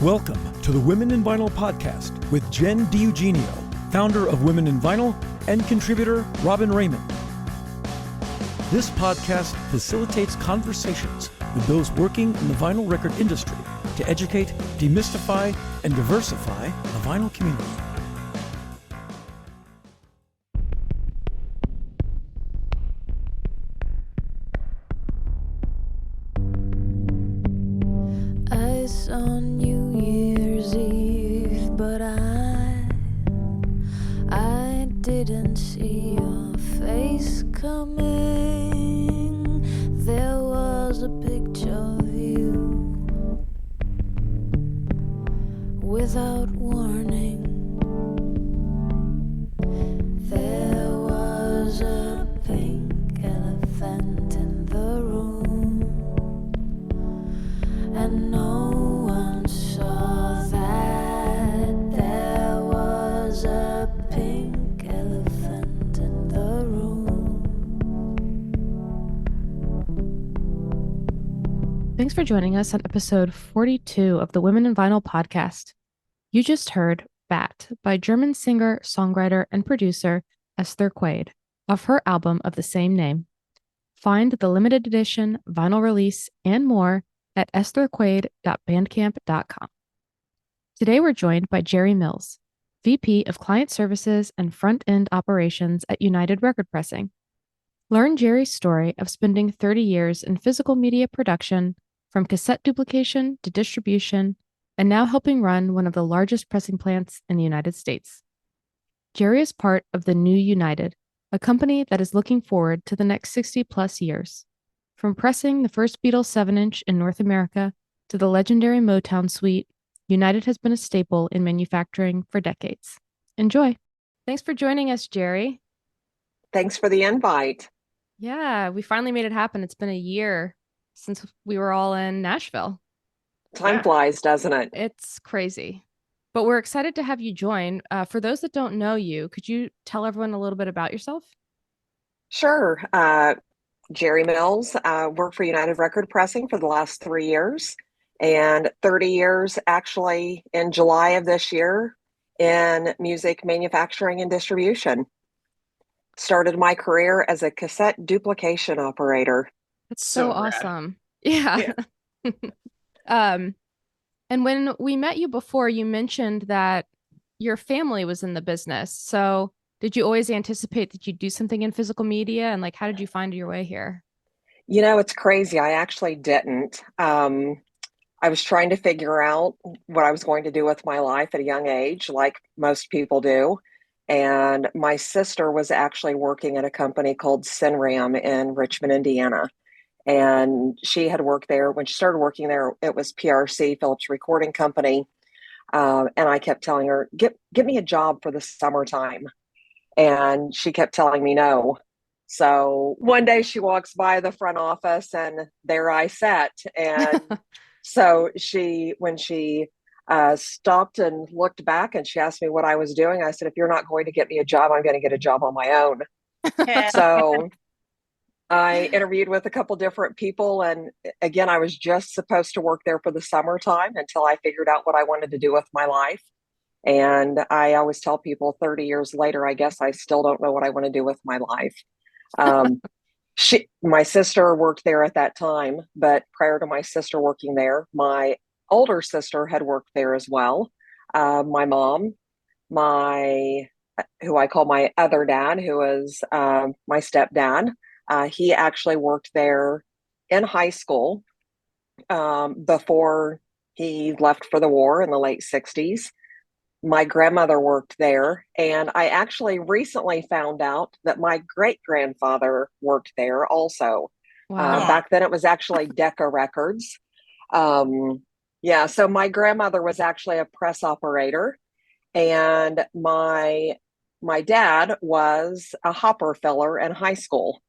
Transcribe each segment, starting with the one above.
Welcome to the Women in Vinyl podcast with Jen DiEugenio, founder of Women in Vinyl, and contributor Robin Raymond. This podcast facilitates conversations with those working in the vinyl record industry to educate, demystify, and diversify the vinyl community. Ice on New Year's Eve, but I didn't see your face coming. There was a picture of you without warning. There was a pink elephant in the room, and no one saw that there was a pink elephant in the room. Thanks for joining us on episode 42 of the Women in Vinyl podcast. You just heard Bat by German singer, songwriter, and producer Esther Quaid off her album of the same name. Find the limited edition, vinyl release, and more at estherquaid.bandcamp.com. Today we're joined by Jeri Mills, VP of Client Services and Front-End Operations at United Record Pressing. Learn Jeri's story of spending 30 years in physical media production, from cassette duplication to distribution, and now helping run one of the largest pressing plants in the United States. Jeri is part of the New United, a company that is looking forward to the next 60-plus years. From pressing the first Beatles 7-inch in North America to the legendary Motown Suite, United has been a staple in manufacturing for decades. Enjoy. Thanks for joining us, Jeri. Thanks for the invite. Yeah, we finally made it happen. It's been a year since we were all in Nashville. Time flies, doesn't it? It's crazy. But we're excited to have you join. For those that don't know you, could you tell everyone a little bit about yourself? Sure. Jeri Mills, worked for United Record Pressing for the last 3 years, and 30 years actually in July of this year in music manufacturing and distribution. Started my career as a cassette duplication operator. That's so awesome. Yeah. And when we met you before, you mentioned that your family was in the business. So did you always anticipate that you'd do something in physical media? And how did you find your way here? You know, it's crazy. I actually didn't. I was trying to figure out what I was going to do with my life at a young age, like most people do. And my sister was actually working at a company called Cinram in Richmond, Indiana. And she had worked there. When she started working there, it was PRC, Phillips Recording Company. And I kept telling her, get me a job for the summertime. And she kept telling me no. So one day she walks by the front office and there I sat. And so when she stopped and looked back and she asked me what I was doing, I said, if you're not going to get me a job, I'm going to get a job on my own. So I interviewed with a couple different people. And again, I was just supposed to work there for the summertime until I figured out what I wanted to do with my life. And I always tell people 30 years later, I guess I still don't know what I want to do with my life. My sister worked there at that time, but prior to my sister working there, my older sister had worked there as well. My mom, who I call my other dad, who is my stepdad, he actually worked there in high school before he left for the war in the late 60s. My grandmother worked there, and I actually recently found out that my great-grandfather worked there also. Wow. Back then it was actually Decca Records. So my grandmother was actually a press operator, and my dad was a hopper filler in high school.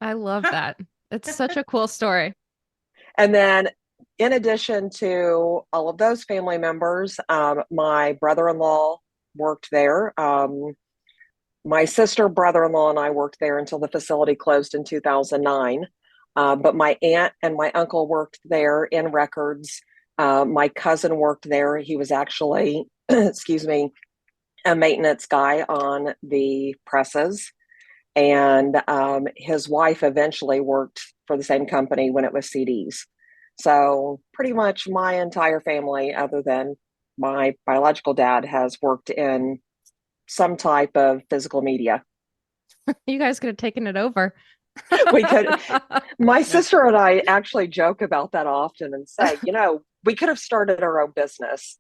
I love that. It's such a cool story. And then in addition to all of those family members, my brother-in-law worked there. My sister, brother-in-law, and I worked there until the facility closed in 2009. But my aunt and my uncle worked there in records My cousin worked there. He was actually, excuse me, a maintenance guy on the presses. And his wife eventually worked for the same company when it was CDs. So pretty much my entire family, other than my biological dad, has worked in some type of physical media. You guys could have taken it over. We could, my sister and I actually joke about that often and say, we could have started our own business.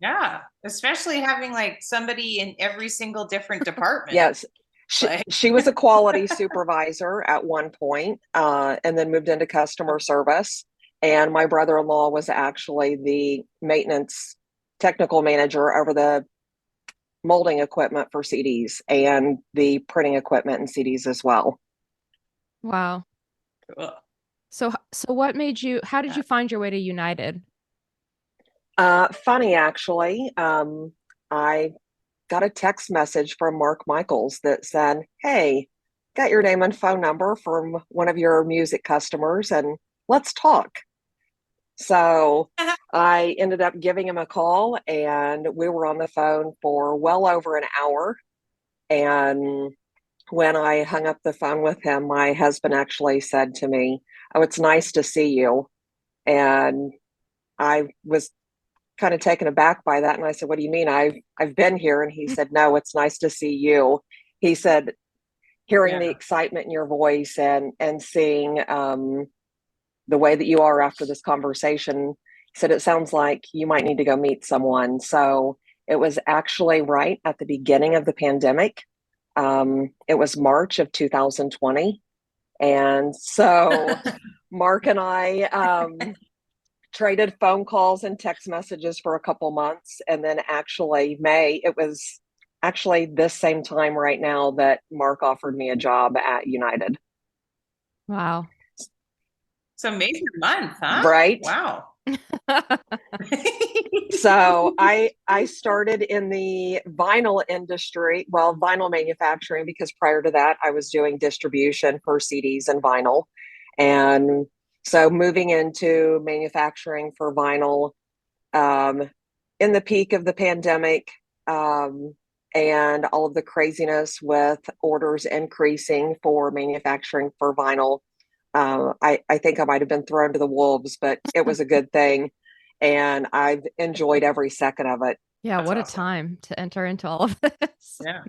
Yeah, especially having like somebody in every single different department. Yes. Like, She was a quality supervisor at one point, and then moved into customer service. And my brother-in-law was actually the maintenance technical manager over the molding equipment for CDs and the printing equipment and CDs as well. Wow. cool. So how did you find your way to United? Funny, actually. I got a text message from Mark Michaels that said, "Hey, got your name and phone number from one of your music customers, and let's talk." So I ended up giving him a call, and we were on the phone for well over an hour. And when I hung up the phone with him, my husband actually said to me, "Oh, it's nice to see you." And I was kind of taken aback by that. And I said, "What do you mean? I've been here." And he said, "No, it's nice to see you." He said, hearing the excitement in your voice and seeing the way that you are after this conversation, he said, "It sounds like you might need to go meet someone." So it was actually right at the beginning of the pandemic. It was March of 2020. And so Mark and I traded phone calls and text messages for a couple months. And then actually it was actually this same time right now that Mark offered me a job at United. Wow. It's a major month, huh? Right. Wow. So I started in the vinyl industry, well, vinyl manufacturing, because prior to that I was doing distribution for CDs and vinyl. And so moving into manufacturing for vinyl in the peak of the pandemic, and all of the craziness with orders increasing for manufacturing for vinyl. I think I might have been thrown to the wolves, but it was a good thing. And I've enjoyed every second of it. Yeah, That's what a awesome. time to enter into all of this. Yeah.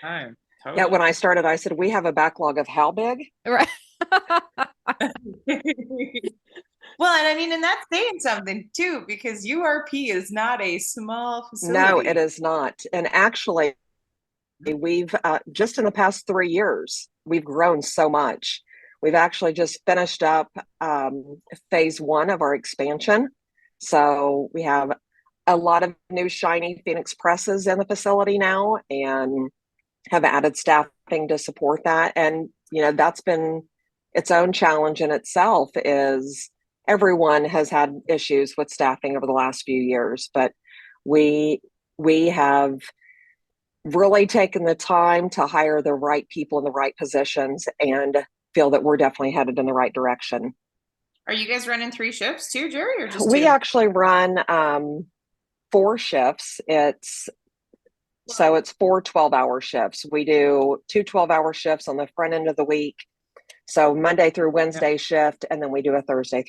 Time. Yeah, when I started, I said, "We have a backlog of how big?" Right. Well, and I mean, and that's saying something too, because URP is not a small facility. No, it is not. And actually, we've just in the past 3 years, we've grown so much. We've actually just finished up phase one of our expansion. So we have a lot of new shiny Phoenix presses in the facility now and have added staffing to support that. And, that's been its own challenge in itself. Is everyone has had issues with staffing over the last few years, but we have really taken the time to hire the right people in the right positions and feel that we're definitely headed in the right direction. Are you guys running 3 shifts too, Jeri, or just We 2? actually run 4 shifts. It's 4 12-hour shifts. We do 2 12-hour shifts on the front end of the week. So Monday through Wednesday shift, and then we do a Thursday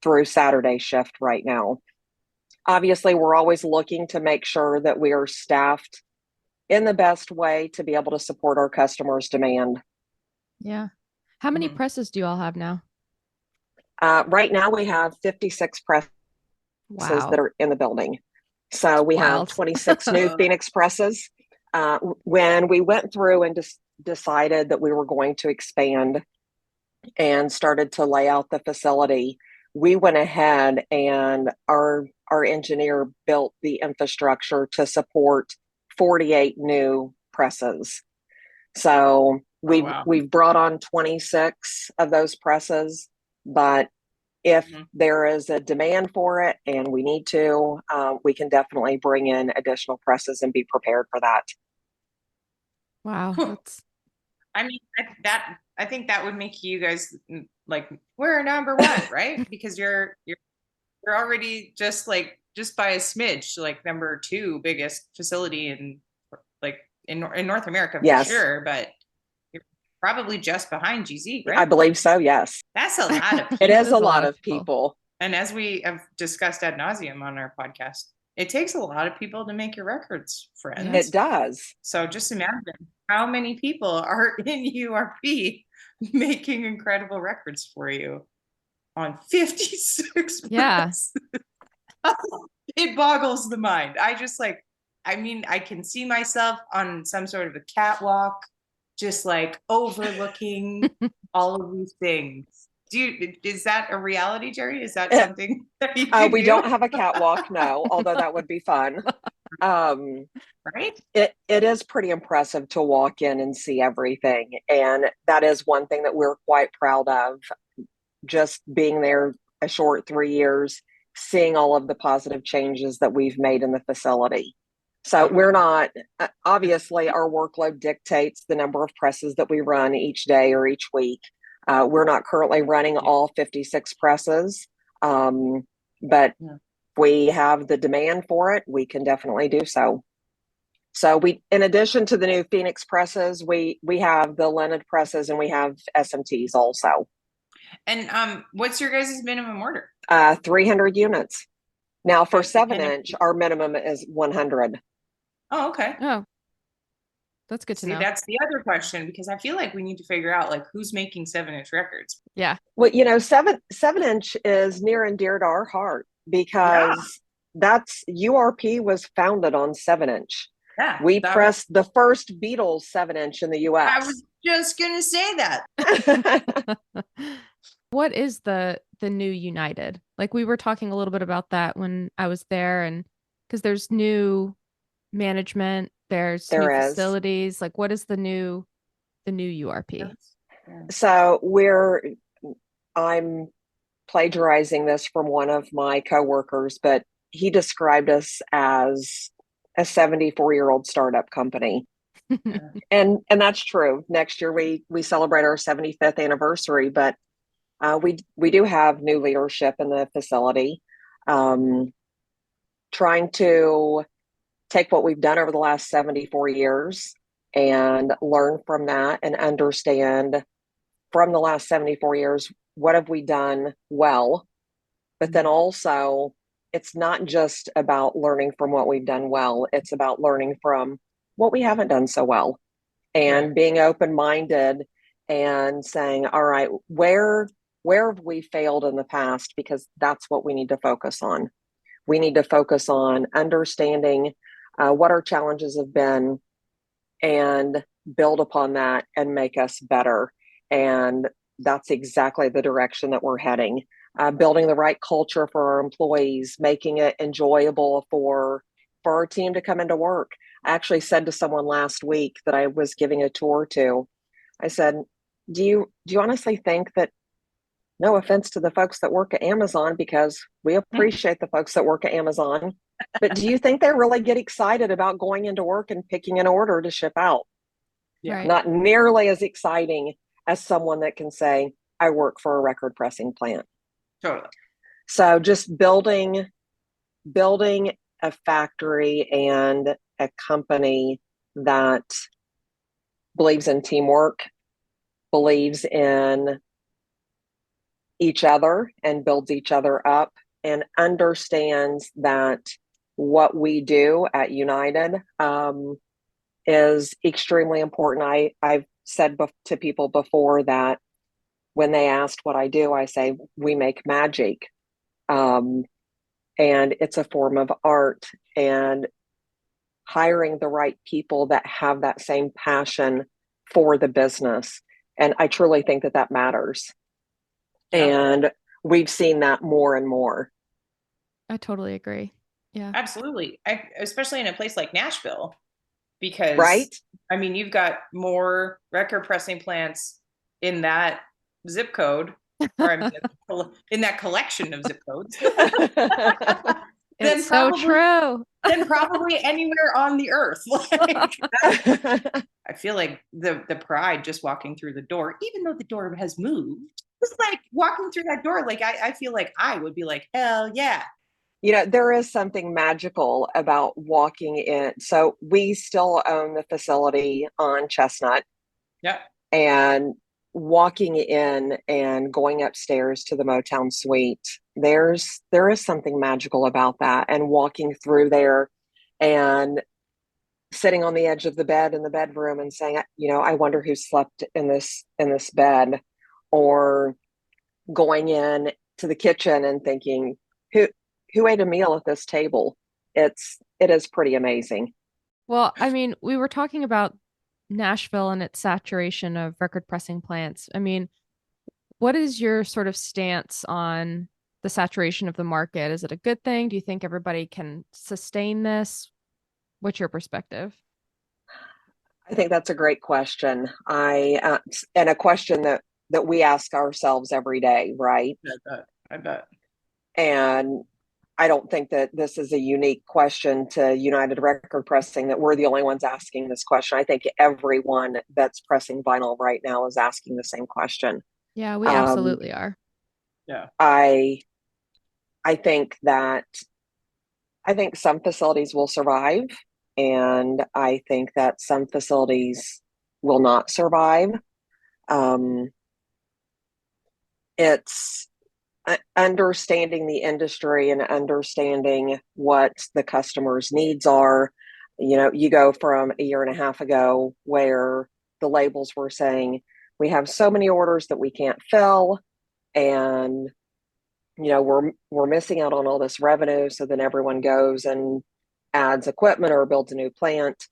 through Saturday shift right now. Obviously, we're always looking to make sure that we are staffed in the best way to be able to support our customers' demand. Yeah. How many presses do you all have now? Right now, we have 56 presses that are in the building. So we have 26 new Phoenix presses. When we went through and decided that we were going to expand and started to lay out the facility, we went ahead and our engineer built the infrastructure to support 48 new presses. So we've brought on 26 of those presses, but if there is a demand for it and we need to, we can definitely bring in additional presses and be prepared for that. Wow. I mean, I think that would make you guys like, we're number one, right? Because you're We're already just by a smidge, like number 2 biggest facility in North America for Yes. sure, but you're probably just behind GZ, right? I believe so, yes. That's a lot of people. It is a lot of people. And as we have discussed ad nauseum on our podcast, it takes a lot of people to make your records, friends. It does. So just imagine how many people are in URP making incredible records for you on 56 Yeah. It boggles the mind. I can see myself on some sort of a catwalk, just like overlooking all of these things. Is that a reality, Jeri? Is that something that you we do? don't have a catwalk, no, although that would be fun. Right? It is pretty impressive to walk in and see everything. And that is one thing that we're quite proud of. Just being there a short 3 years, seeing all of the positive changes that we've made in the facility. So we're not, obviously our workload dictates the number of presses that we run each day or each week. We're not currently running all 56 presses, but we have the demand for it. We can definitely do so. So in addition to the new Phoenix presses, we have the Leonard presses and we have SMTs also. And what's your guys' minimum order? 300 units. Now for 7-inch, our minimum is 100. Oh, okay. Oh, that's good to know. That's the other question, because I feel like we need to figure out who's making 7-inch records. Yeah. Well, 7-inch is near and dear to our heart because that's URP was founded on 7-inch. Yeah, we pressed the first Beatles 7-inch in the US. I was just gonna say that. What is the new United? We were talking a little bit about that when I was there, and because there's new management, there's new facilities. What is the new URP? So I'm plagiarizing this from one of my coworkers, but he described us as a 74-year-old startup company. and that's true. Next year we celebrate our 75th anniversary, but we do have new leadership in the facility, trying to take what we've done over the last 74 years and learn from that and understand from the last 74 years, what have we done well? But then also, it's not just about learning from what we've done well. It's about learning from what we haven't done so well and being open-minded and saying, all right, where have we failed in the past? Because that's what we need to focus on. We need to focus on understanding what our challenges have been and build upon that and make us better. And that's exactly the direction that we're heading. Building the right culture for our employees, making it enjoyable for our team to come into work. I actually said to someone last week that I was giving a tour to, I said, do you honestly think that, no offense to the folks that work at Amazon, because we appreciate the folks that work at Amazon, but do you think they really get excited about going into work and picking an order to ship out? Right. Not nearly as exciting as someone that can say, I work for a record pressing plant. Totally. So just building a factory and a company that believes in teamwork, believes in each other and builds each other up, and understands that what we do at United is extremely important. I've said to people before that when they asked what I do, I say, we make magic. And it's a form of art, and hiring the right people that have that same passion for the business. And I truly think that matters. Yeah. And we've seen that more and more. I totally agree. Yeah, absolutely. Especially in a place like Nashville, because you've got more record pressing plants in that zip code, or in that collection of zip codes. It's so true. Than probably anywhere on the earth. I feel like the pride just walking through the door, even though the door has moved. Just like walking through that door, like I feel like I would be like, hell yeah. There is something magical about walking in. So we still own the facility on Chestnut, Yeah. and walking in and going upstairs to the Motown Suite, there is something magical about that. And walking through there and sitting on the edge of the bed in the bedroom and saying, I wonder who slept in this bed, or going in to the kitchen and thinking, who ate a meal at this table. It is pretty amazing. Well, I mean, we were talking about Nashville and its saturation of record pressing plants. I mean, what is your sort of stance on the saturation of the market? Is it a good thing? Do you think everybody can sustain this? What's your perspective? I think that's a great question. And a question that we ask ourselves every day, right? I bet. And I don't think that this is a unique question to United Record Pressing, that we're the only ones asking this question. I think everyone that's pressing vinyl right now is asking the same question. Yeah, we absolutely are. Yeah. I think some facilities will survive, and I think that some facilities will not survive. It's understanding the industry and understanding what the customer's needs are. You go from a year and a half ago where the labels were saying, we have so many orders that we can't fill, and we're missing out on all this revenue. So then everyone goes and adds equipment or builds a new plant.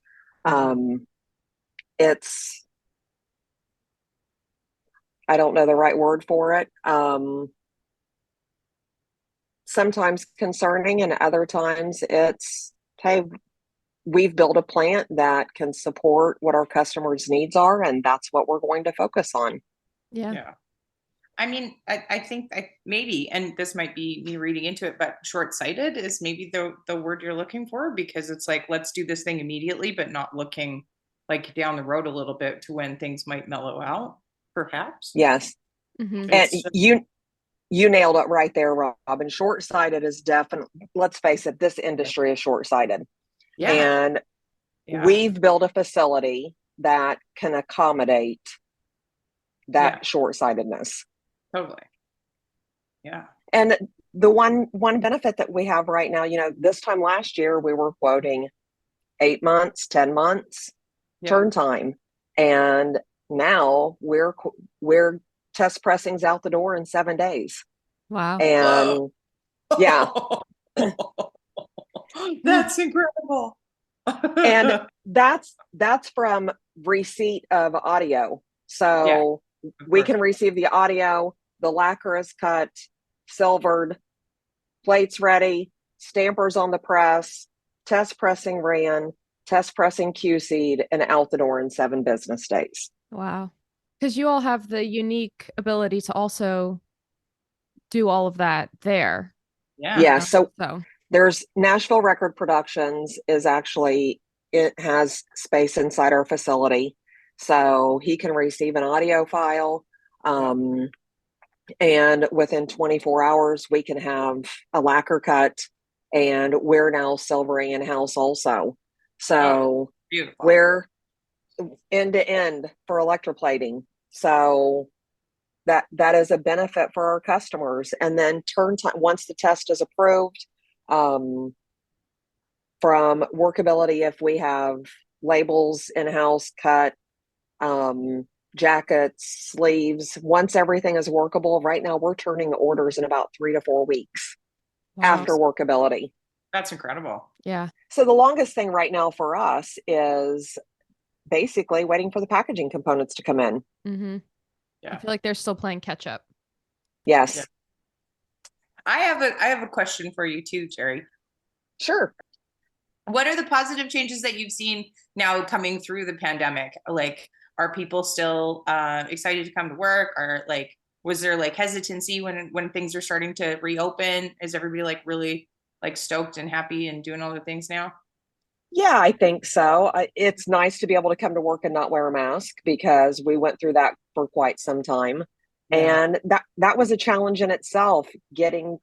It's, I don't know the right word for it. Sometimes concerning, and other times it's, hey, we've built a plant that can support what our customers' needs are, and that's what we're going to focus on. Yeah. I mean, I think maybe, and this might be me reading into it, but short-sighted is maybe the word you're looking for, because it's like, let's do this thing immediately, but not looking like down the road a little bit to when things might mellow out, perhaps. Yes. Mm-hmm. And you nailed it right there, Robin. Short-sighted is definitely, let's face it, this industry is short-sighted. Yeah. And we've built a facility that can accommodate that short-sightedness. Totally. Yeah. And the one benefit that we have right now, this time last year, we were quoting 8 months, 10 months turn time. And now we're test pressings out the door in 7 days. Wow. And yeah. That's incredible. And that's from receipt of audio. So we can receive the audio, the lacquer is cut, silvered, plates ready, stampers on the press, test pressing ran, test pressing QC'd, and out the door in 7 business days. Wow. Because you all have the unique ability to also do all of that there. Yeah. So there's Nashville Record Productions it has space inside our facility. So he can receive an audio file. And within 24 hours, we can have a lacquer cut, and we're now silvering in-house also. So we're end to end for electroplating. So that is a benefit for our customers. And then turn time, once the test is approved, from workability, if we have labels in-house cut, jackets, sleeves, once everything is workable, right now we're turning orders in about 3 to 4 weeks after workability. That's incredible. Yeah. So the longest thing right now for us is basically waiting for the packaging components to come in. Mm-hmm. Yeah. I feel like they're still playing catch up. Yes. Yeah. I have a question for you too, Jeri. Sure. What are the positive changes that you've seen now coming through the pandemic? Like, are people still excited to come to work? Or like, was there like hesitancy when things are starting to reopen? Is everybody like really like stoked and happy and doing all the things now? Yeah, I think so. It's nice to be able to come to work and not wear a mask, because we went through that for quite some time. Yeah. And that was a challenge in itself, getting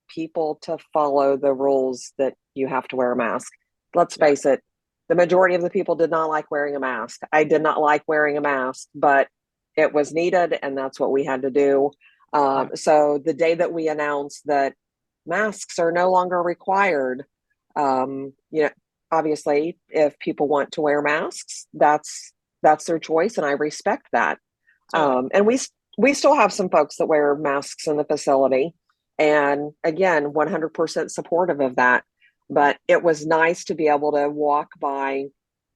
people to follow the rules that you have to wear a mask. Let's Yeah. face it, the majority of the people did not like wearing a mask. I did not like wearing a mask, but it was needed, and that's what we had to do. Yeah. So the day that we announced that masks are no longer required, you know, obviously, if people want to wear masks, that's their choice, and I respect that. Totally. And we still have some folks that wear masks in the facility, and again, 100% supportive of that. But it was nice to be able to walk by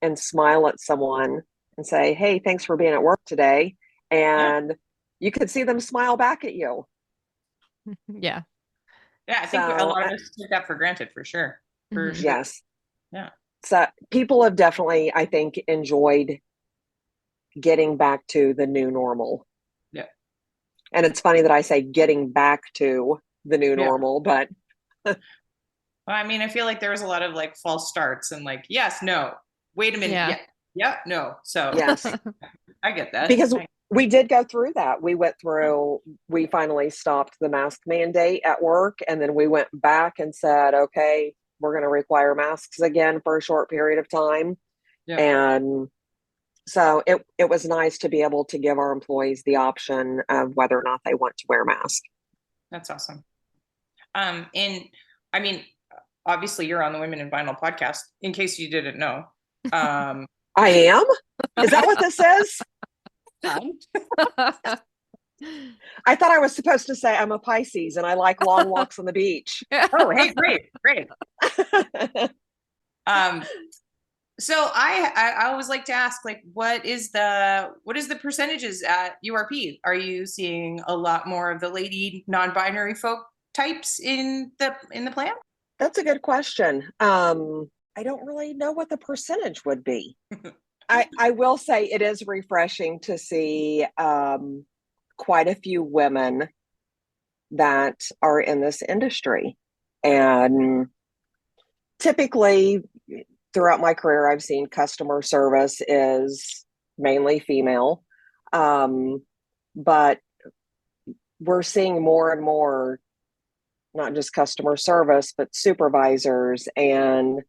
and smile at someone and say, "Hey, thanks for being at work today," Yeah. and you could see them smile back at you. Yeah. Yeah. I think a So lot of us took that for granted for sure. For Mhm. sure. yes, Yeah. so people have definitely, I think, enjoyed getting back to the new normal. Yeah. And it's funny that I say getting back to the new Yeah. normal, but Well, I mean, I feel like there was a lot of like false starts and like, yes, no, wait a minute. Yeah. Yeah. Yeah. No. So yes, I get that. because we did go through that. We finally stopped the mask mandate at work, and then we went back and said, okay, we're going to require masks again for a short period of time. Yeah. And so it was nice to be able to give our employees the option of whether or not they want to wear a mask. That's awesome. And I mean, obviously you're on the Women in Vinyl podcast, in case you didn't know. I am? Is that what this says? I thought I was supposed to say I'm a Pisces and I like long walks on the beach. Oh, hey, great, great. So I always like to ask, like, what is the percentages at URP? Are you seeing a lot more of the lady non-binary folk types in the plan? That's a good question. I don't really know what the percentage would be. I will say it is refreshing to see quite a few women that are in this industry. And typically, throughout my career, I've seen customer service is mainly female. But we're seeing more and more, not just customer service, but supervisors and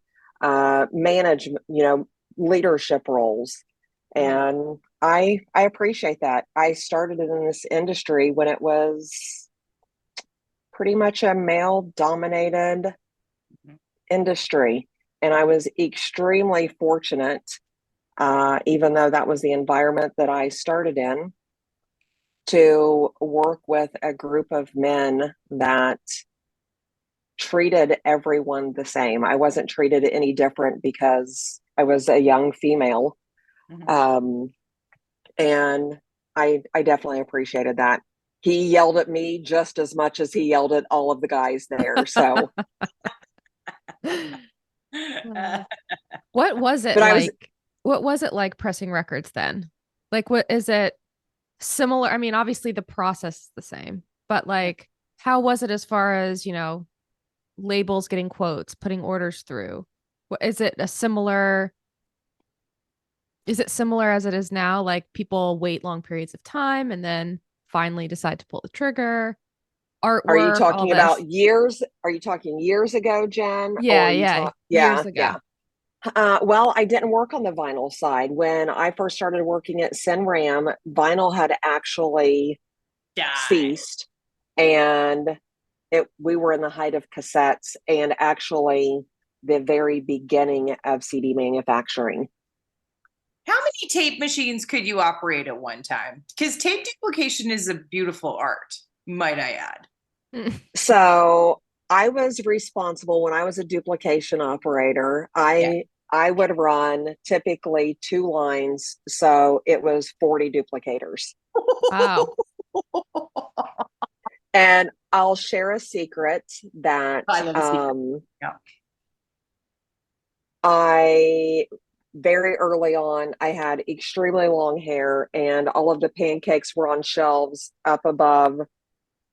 management, leadership roles. And I appreciate that. I started in this industry when it was pretty much a male dominated industry. And I was extremely fortunate, even though that was the environment that I started in, to work with a group of men that treated everyone the same. I wasn't treated any different because I was a young female. And I definitely appreciated that. He yelled at me just as much as he yelled at all of the guys there. So What was it but like? What was it like pressing records then? Like, what is it similar? I mean, obviously the process is the same, but like, how was it as far as, labels, getting quotes, putting orders through? What is it is it similar as it is now? Like people wait long periods of time and then finally decide to pull the trigger, are you artwork, all talking this. about years? Are you talking years ago, Jen? Yeah, Or are you yeah. yeah, Years ago. yeah. Well, I didn't work on the vinyl side. When I first started working at Senram, vinyl had actually ceased, and we were in the height of cassettes and actually the very beginning of CD manufacturing. How many tape machines could you operate at one time? Because tape duplication is a beautiful art, might I add. So I was responsible when I was a duplication operator. I would run typically 2 lines, so it was 40 duplicators. Wow. And I'll share a secret that I love a secret. Yeah. I very early on, I had extremely long hair, and all of the pancakes were on shelves up above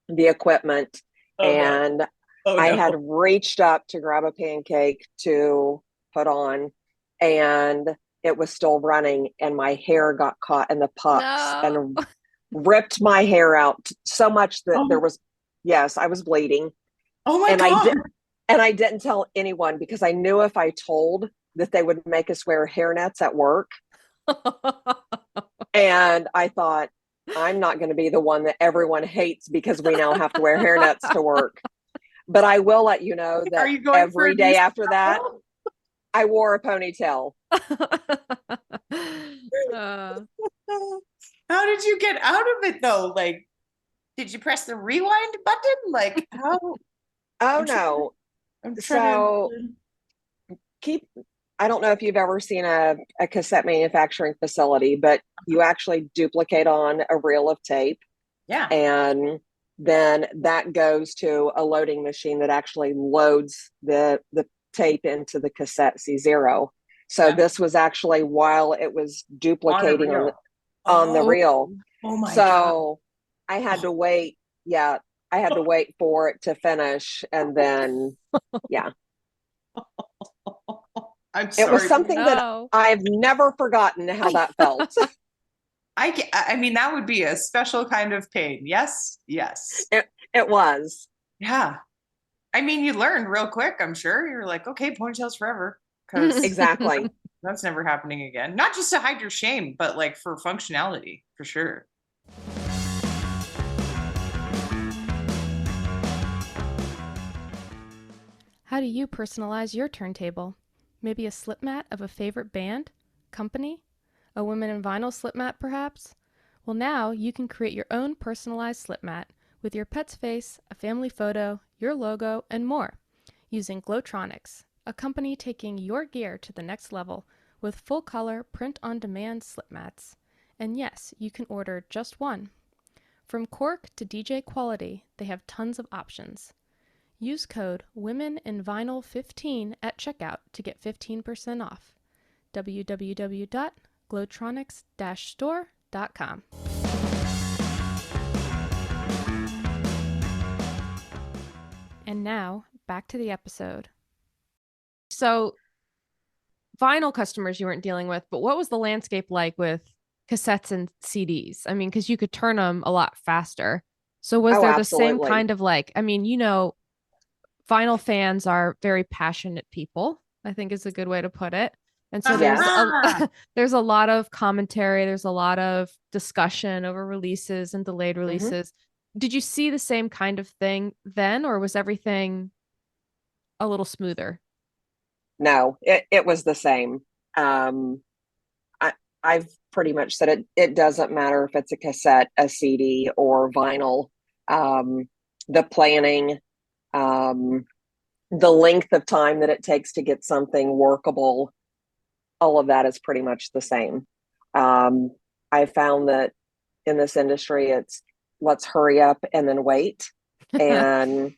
the equipment. Oh, no. And Oh, I no. had reached up to grab a pancake to put on, and it was still running, and my hair got caught in the pucks No. and ripped my hair out so much that there Oh, was, yes, I was bleeding. oh my And God. I didn't tell anyone because I knew if I told that they would make us wear hairnets at work. And I thought, I'm not going to be the one that everyone hates because we now have to wear hairnets to work. But I will let you know Are that you going for a every new day after that, style? I wore a ponytail. Uh, How did you get out of it though? Like, did you press the rewind button? Like, how? Oh I'm trying to, no. I'm trying So keep, I don't know if you've ever seen a cassette manufacturing facility, but you actually duplicate on a reel of tape, yeah. and then that goes to a loading machine that actually loads the tape into the cassette C0. So Yeah. this was actually while it was On a duplicating reel. on the Oh, reel. oh my God. So I had to wait. Yeah, I had to wait for it to finish, and then yeah, I'm it was sorry. something that no. I've never forgotten how that felt. I mean, that would be a special kind of pain. Yes. Yes. It was. Yeah. I mean, you learned real quick, I'm sure. You're like, okay, ponytails forever. Because Exactly. that's never happening again. Not just to hide your shame, but like for functionality, for sure. How do you personalize your turntable? Maybe a slip mat of a favorite band, company? A Women in Vinyl slip mat, perhaps? Well, now you can create your own personalized slip mat with your pet's face, a family photo, your logo, and more using Glowtronics, a company taking your gear to the next level with full color print-on-demand slip mats. And yes, you can order just one. From cork to DJ quality, they have tons of options. Use code WOMENINVINYL15 at checkout to get 15% off. www.glowtronics-store.com. And now, back to the episode. So, vinyl customers you weren't dealing with, but what was the landscape like with cassettes and CDs? I mean, because you could turn them a lot faster. So, was Oh, there the same absolutely. kind of like, I mean, vinyl fans are very passionate people, I think is a good way to put it. And so Yes. there's a lot of commentary, there's a lot of discussion over releases and delayed releases. Did you see the same kind of thing then, or was everything a little smoother? No, it was the same. Um, I've pretty much said it doesn't matter if it's a cassette, a CD, or vinyl. The planning, um, the length of time that it takes to get something workable, all of that is pretty much the same. I found that in this industry, it's let's hurry up and then wait. And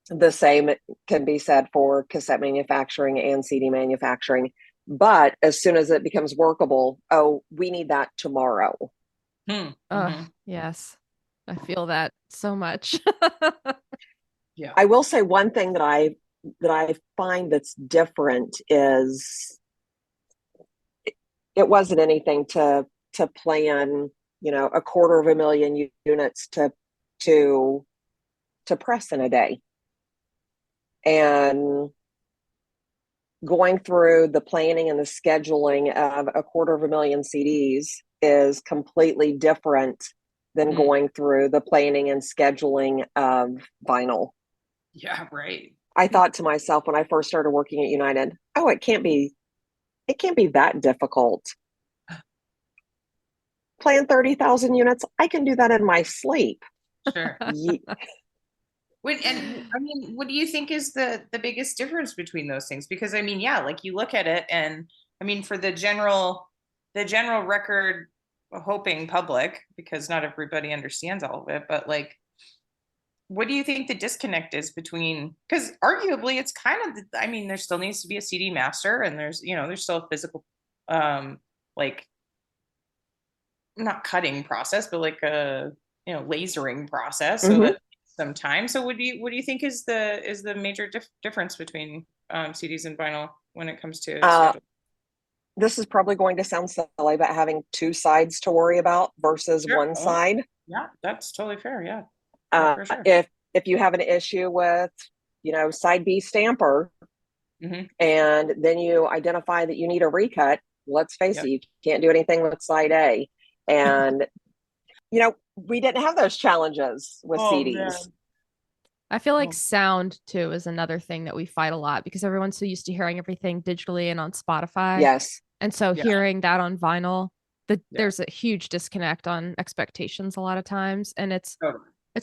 the same can be said for cassette manufacturing and CD manufacturing. But as soon as it becomes workable, oh, we need that tomorrow. Yes. I feel that so much. Yeah. I will say one thing that I find that's different is it wasn't anything to plan, a 250,000 units to press in a day. And going through the planning and the scheduling of 250,000 CDs is completely different than going through the planning and scheduling of vinyl. Yeah, right. I thought to myself when I first started working at United, oh, it can't be that difficult. Plan 30,000 units, I can do that in my sleep. Sure. And I mean, what do you think is the biggest difference between those things? Because I mean, yeah, like you look at it, and I mean, for the general record hoping public, because not everybody understands all of it, but like, what do you think the disconnect is between? Because arguably, it's kind of, I mean, there still needs to be a CD master, and there's still a physical, like not cutting process, but like a lasering process, so Mm-hmm. that some time. So what do you think is the major difference between CDs and vinyl when it comes to schedule? this is probably going to sound silly, but having two sides to worry about versus Sure. one side. Yeah, that's totally fair. Yeah. For sure. If you have an issue with, side B stamper, and then you identify that you need a recut, let's face it, you can't do anything with side A. And, we didn't have those challenges with CDs. Man. I feel like sound too is another thing that we fight a lot because everyone's so used to hearing everything digitally and on Spotify. Yes. And so hearing that on vinyl, there's a huge disconnect on expectations a lot of times. And it's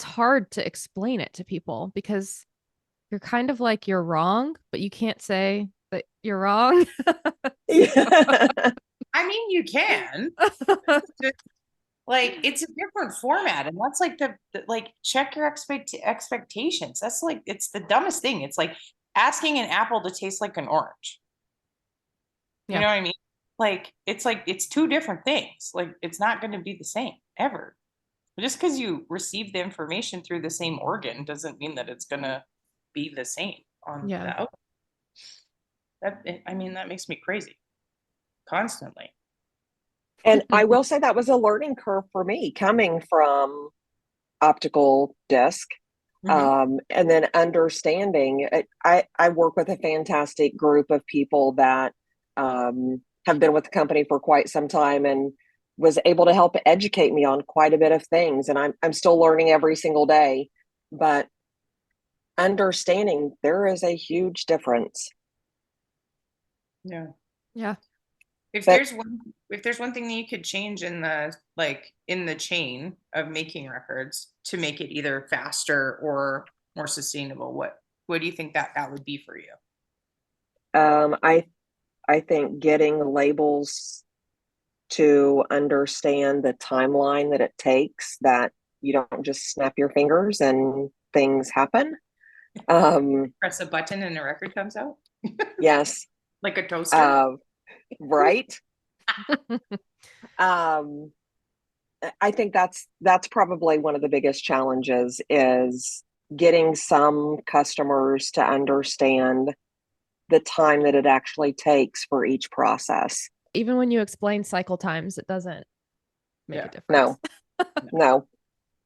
hard to explain it to people because you're kind of like, you're wrong, but you can't say that you're wrong. I mean, you can. Like, it's a different format, and that's like the check your expectations. That's like, it's the dumbest thing. It's like asking an apple to taste like an orange. You know what I mean? Like, it's two different things. Like, it's not going to be the same ever. But just because you receive the information through the same organ doesn't mean that it's going to be the same on the output. That makes me crazy constantly. And I will say that was a learning curve for me coming from optical disc. And then understanding I work with a fantastic group of people that have been with the company for quite some time and was able to help educate me on quite a bit of things. And I'm still learning every single day, but understanding there is a huge difference. Yeah. If there's one thing that you could change in the chain of making records to make it either faster or more sustainable, what do you think that would be for you? I think getting labels to understand the timeline that it takes, that you don't just snap your fingers and things happen. Press a button and a record comes out. Yes. Like a toaster. Right. I think that's probably one of the biggest challenges, is getting some customers to understand the time that it actually takes for each process. Even when you explain cycle times, it doesn't make a difference. No.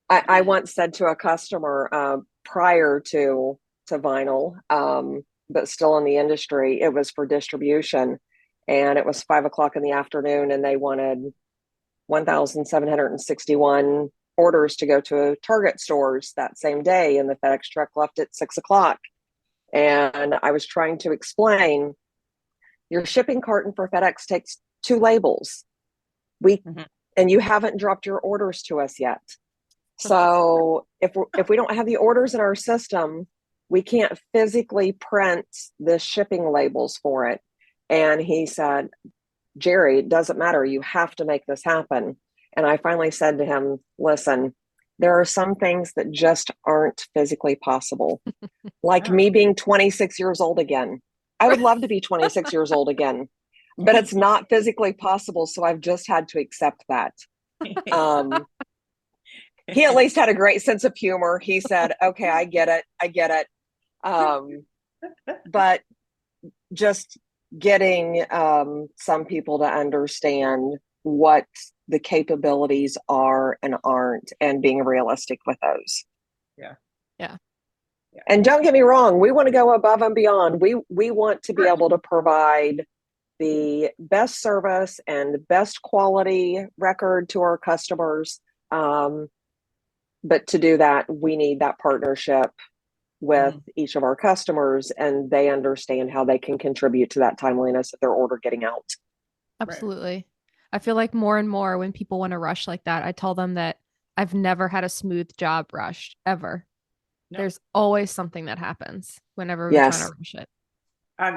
I once said to a customer prior to vinyl, but still in the industry, it was for distribution, and it was 5:00 in the afternoon, and they wanted 1,761 orders to go to Target stores that same day, and the FedEx truck left at 6:00. And I was trying to explain, your shipping carton for FedEx takes 2 labels. And you haven't dropped your orders to us yet. So if we don't have the orders in our system, we can't physically print the shipping labels for it. And he said, Jeri, it doesn't matter. You have to make this happen. And I finally said to him, listen, there are some things that just aren't physically possible. Like me being 26 years old again. I would love to be 26 years old again, but it's not physically possible. So I've just had to accept that. He at least had a great sense of humor. He said, okay, I get it. But just getting some people to understand what the capabilities are and aren't, and being realistic with those. Yeah. And don't get me wrong, we want to go above and beyond. We want to be able to provide the best service and the best quality record to our customers. But to do that, we need that partnership with each of our customers, and they understand how they can contribute to that timeliness of their order getting out. Absolutely. Right. I feel like more and more when people want to rush like that, I tell them that I've never had a smooth job rushed ever. No. There's always something that happens whenever we're trying to rush it.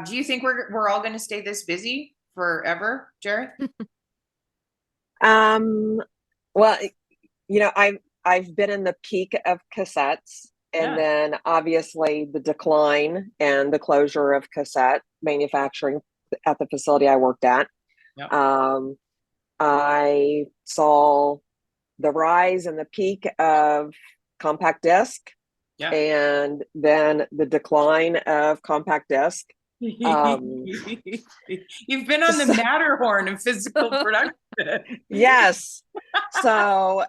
Do you think we're all going to stay this busy forever, Jeri? Well, I've been in the peak of cassettes, and then obviously the decline and the closure of cassette manufacturing at the facility I worked at. I saw the rise and the peak of compact disc, and then the decline of compact disc. You've been on the Matterhorn of physical production. Yes. So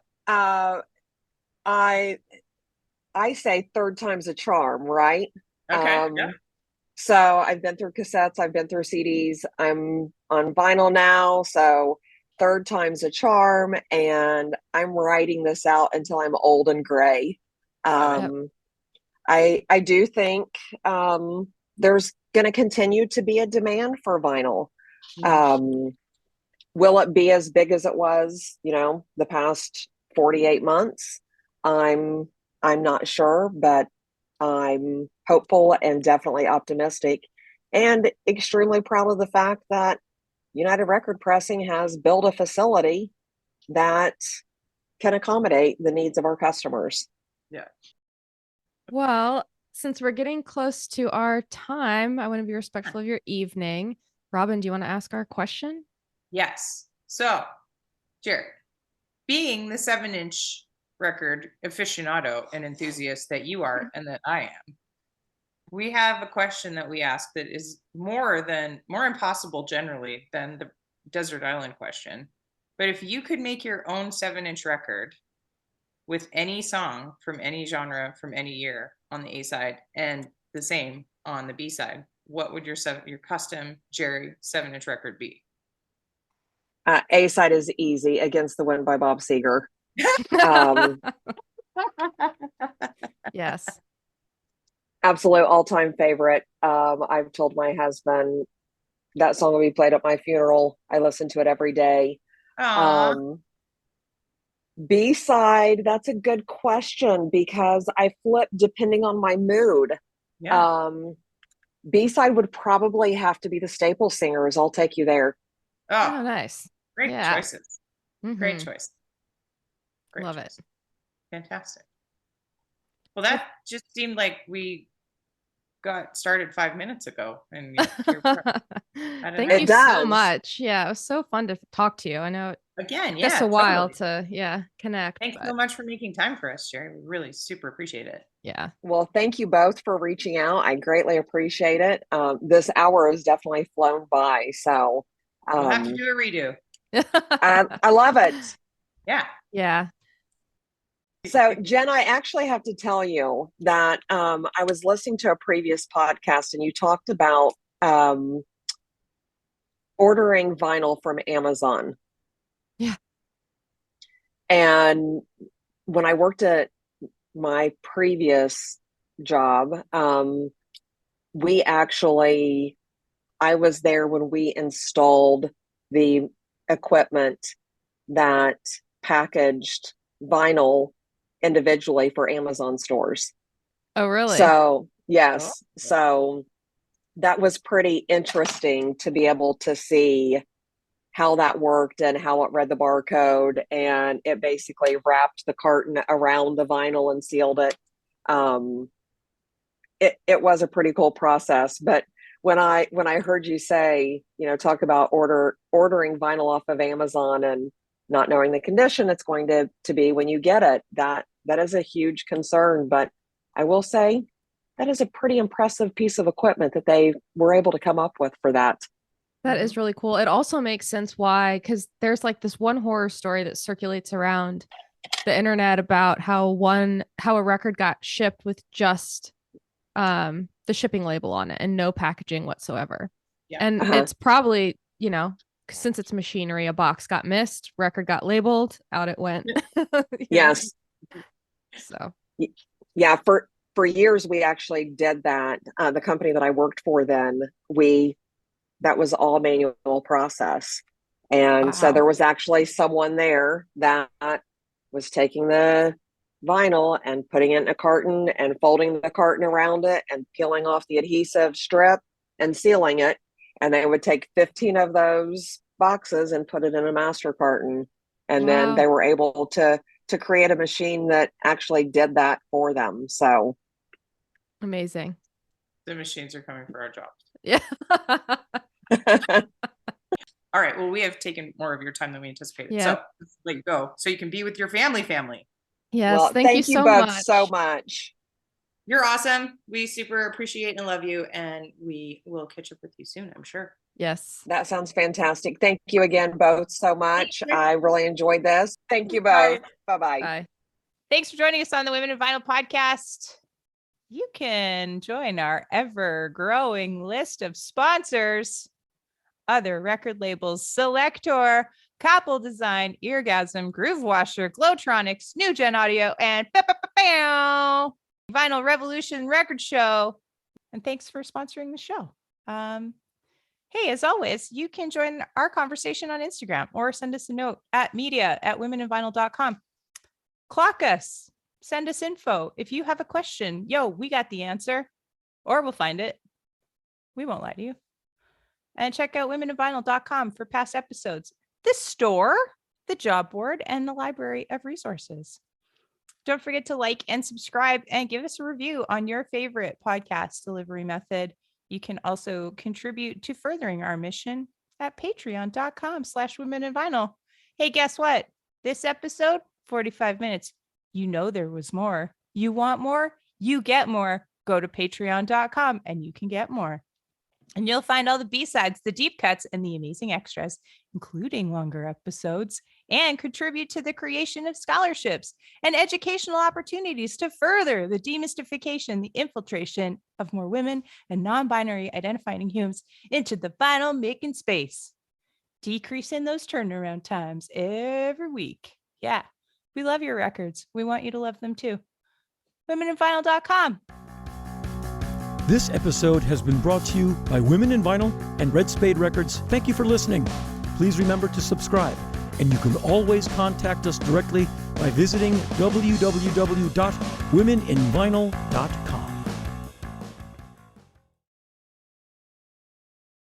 I say third time's a charm, right? Okay. Yeah. So I've been through cassettes, I've been through CDs, I'm on vinyl now. So third time's a charm, and I'm writing this out until I'm old and gray. I do think there's going to continue to be a demand for vinyl. Will it be as big as it was, the past 48 months? I'm not sure, but I'm hopeful and definitely optimistic, and extremely proud of the fact that United Record Pressing has built a facility that can accommodate the needs of our customers. Yeah. Well, since we're getting close to our time, I want to be respectful of your evening. Robin, do you want to ask our question? Yes. So, Jeri, being the 7-inch record aficionado and enthusiast that you are and that I am, we have a question that we ask that is more impossible generally than the Desert Island question. But if you could make your own 7-inch record with any song from any genre from any year on the A side and the same on the B side, what would your custom Jeri 7-inch record be? A side is easy, Against the Wind by Bob Seger. Yes. Absolute all-time favorite. I've told my husband that song will be played at my funeral. I listen to it every day. B-side, that's a good question because I flip depending on my mood. Yeah. B-side would probably have to be the Staple Singers. I'll Take You There. Oh, nice. Great choices. Mm-hmm. Great choice. Love it. Fantastic. Well, that just seemed like we got started 5 minutes ago. And thank you so much. Yeah, it was so fun to talk to you. I know it took us a while to connect. Thanks so much for making time for us, Jeri. We really super appreciate it. Yeah. Well, thank you both for reaching out. I greatly appreciate it. This hour has definitely flown by. So we'll have to do a redo. I love it. Yeah. Yeah. So, Jen, I actually have to tell you that I was listening to a previous podcast and you talked about ordering vinyl from Amazon. Yeah. And when I worked at my previous job, I was there when we installed the equipment that packaged vinyl individually for Amazon stores. Oh, really? So, yes. So that was pretty interesting to be able to see how that worked and how it read the barcode, and it basically wrapped the carton around the vinyl and sealed it. It was a pretty cool process. But when I heard you say, talk about ordering vinyl off of Amazon and not knowing the condition it's going to be when you get it, that is a huge concern. But I will say that is a pretty impressive piece of equipment that they were able to come up with for that. That is really cool. It also makes sense why, because there's like this one horror story that circulates around the internet about how a record got shipped with just the shipping label on it and no packaging whatsoever. Yeah. And it's probably, since it's machinery, a box got missed, record got labeled, out it went. Yes. So yeah, for years we actually did that. The company that I worked for then, that was all manual process. And so there was actually someone there that was taking the vinyl and putting it in a carton and folding the carton around it and peeling off the adhesive strip and sealing it. And they would take 15 of those boxes and put it in a master carton. And then they were able to create a machine that actually did that for them. So amazing. The machines are coming for our jobs. Yeah. All right. Well, we have taken more of your time than we anticipated. Yeah. So let's let you go so you can be with your family. Yes. Well, thank you both so much. You're awesome. We super appreciate and love you, and we will catch up with you soon, I'm sure. Yes. That sounds fantastic. Thank you again both so much. I really enjoyed this. Thank you both. Bye-bye. Bye. Thanks for joining us on the Women in Vinyl podcast. You can join our ever-growing list of sponsors. Other record labels: Selector, Couple Design, Eargasm, Groove Washer, Glowtronics, New Gen Audio, and Vinyl Revolution Record Show. And thanks for sponsoring the show. Hey, as always, you can join our conversation on Instagram or send us a note at media@womeninvinyl.com. Clock us. Send us info. If you have a question, we got the answer, or we'll find it. We won't lie to you. And check out womeninvinyl.com for past episodes, the store, the job board, and the library of resources. Don't forget to like and subscribe and give us a review on your favorite podcast delivery method. You can also contribute to furthering our mission at patreon.com/womeninvinyl. Hey, guess what? This episode, 45 minutes. You know there was more. You want more? You get more. Go to patreon.com and you can get more. And you'll find all the B-sides, the deep cuts, and the amazing extras, including longer episodes, and contribute to the creation of scholarships and educational opportunities to further the demystification, the infiltration of more women and non-binary identifying humans into the vinyl making space, decreasing those turnaround times every week. Yeah, we love your records. We want you to love them too. womeninvinyl.com. This episode has been brought to you by Women in Vinyl and Red Spade Records. Thank you for listening. Please remember to subscribe, and you can always contact us directly by visiting www.womeninvinyl.com.